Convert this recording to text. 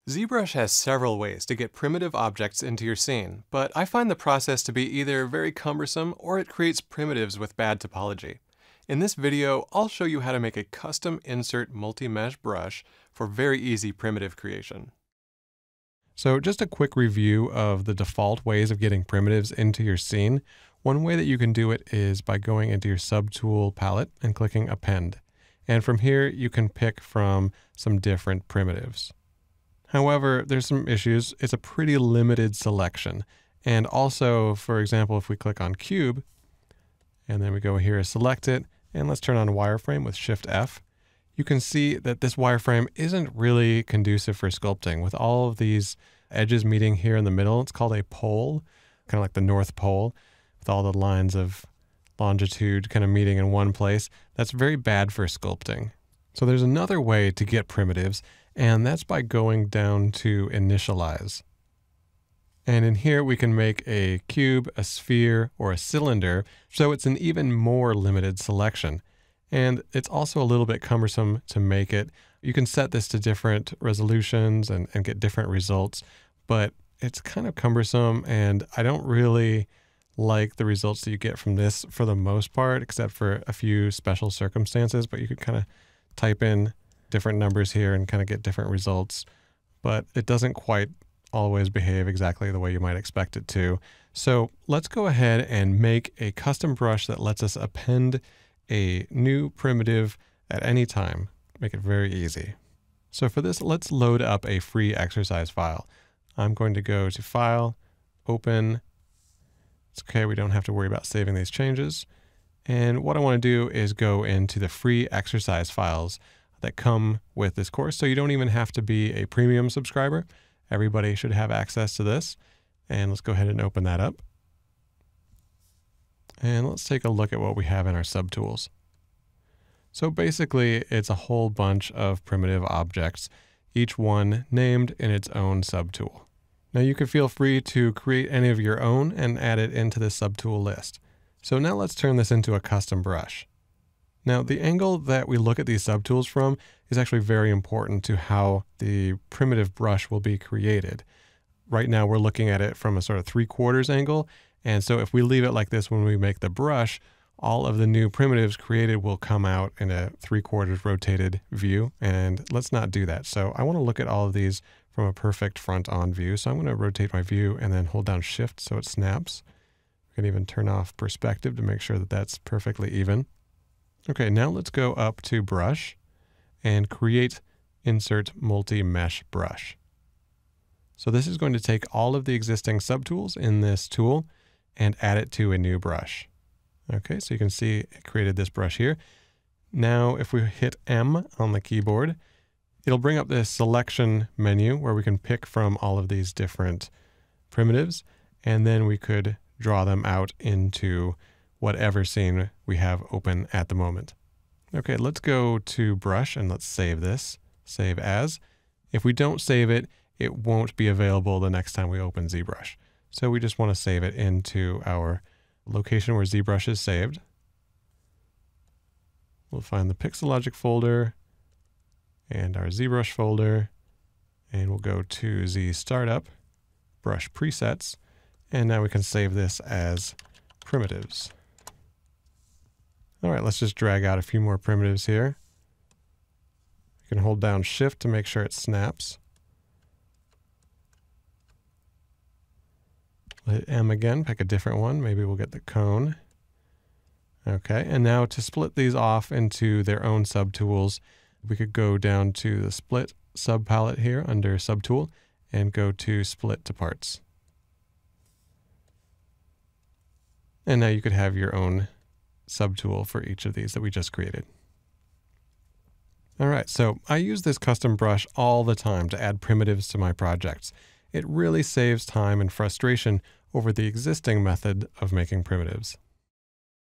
ZBrush has several ways to get primitive objects into your scene, but I find the process to be either very cumbersome or it creates primitives with bad topology. In this video, I'll show you how to make a custom insert multi-mesh brush for very easy primitive creation. So just a quick review of the default ways of getting primitives into your scene. One way that you can do it is by going into your subtool palette and clicking Append. And from here, you can pick from some different primitives. However, there's some issues. It's a pretty limited selection. And also, for example, if we click on Cube, and then we go here, select it, and let's turn on wireframe with Shift F, you can see that this wireframe isn't really conducive for sculpting. With all of these edges meeting here in the middle, it's called a pole, kind of like the North Pole, with all the lines of longitude kind of meeting in one place. That's very bad for sculpting. So there's another way to get primitives, and that's by going down to Initialize. And in here we can make a cube, a sphere, or a cylinder, so it's an even more limited selection. And it's also a little bit cumbersome to make it. You can set this to different resolutions and get different results, but it's kind of cumbersome, and I don't really like the results that you get from this for the most part, except for a few special circumstances. But you could kind of type in different numbers here and kind of get different results, but it doesn't quite always behave exactly the way you might expect it to. So let's go ahead and make a custom brush that lets us append a new primitive at any time. Make it very easy. So for this, let's load up a free exercise file. I'm going to go to File, Open. It's okay, we don't have to worry about saving these changes. And what I want to do is go into the free exercise files that come with this course. So you don't even have to be a premium subscriber. Everybody should have access to this. And let's go ahead and open that up. And let's take a look at what we have in our subtools. So basically, it's a whole bunch of primitive objects, each one named in its own subtool. Now you can feel free to create any of your own and add it into the subtool list. So now let's turn this into a custom brush. Now the angle that we look at these subtools from is actually very important to how the primitive brush will be created. Right now we're looking at it from a sort of 3/4 angle. And so if we leave it like this when we make the brush, all of the new primitives created will come out in a 3/4 rotated view. And let's not do that. So I want to look at all of these from a perfect front-on view. So I'm going to rotate my view and then hold down Shift so it snaps. We can even turn off perspective to make sure that that's perfectly even. Okay, now let's go up to Brush and create Insert Multi-Mesh Brush. So this is going to take all of the existing subtools in this tool and add it to a new brush. Okay, so you can see it created this brush here. Now, if we hit M on the keyboard, it'll bring up this selection menu where we can pick from all of these different primitives, and then we could draw them out into whatever scene we have open at the moment. Okay, let's go to Brush and let's save this. Save as. If we don't save it, it won't be available the next time we open ZBrush. So we just want to save it into our location where ZBrush is saved. We'll find the Pixologic folder and our ZBrush folder, and we'll go to Z Startup, Brush Presets, and now we can save this as primitives. All right, let's just drag out a few more primitives here. You can hold down Shift to make sure it snaps. Hit M again, pick a different one. Maybe we'll get the cone. Okay, and now to split these off into their own subtools, we could go down to the Split subpalette here under Subtool and go to Split to Parts. And now you could have your own subtool for each of these that we just created. All right, so I use this custom brush all the time to add primitives to my projects. It really saves time and frustration over the existing method of making primitives.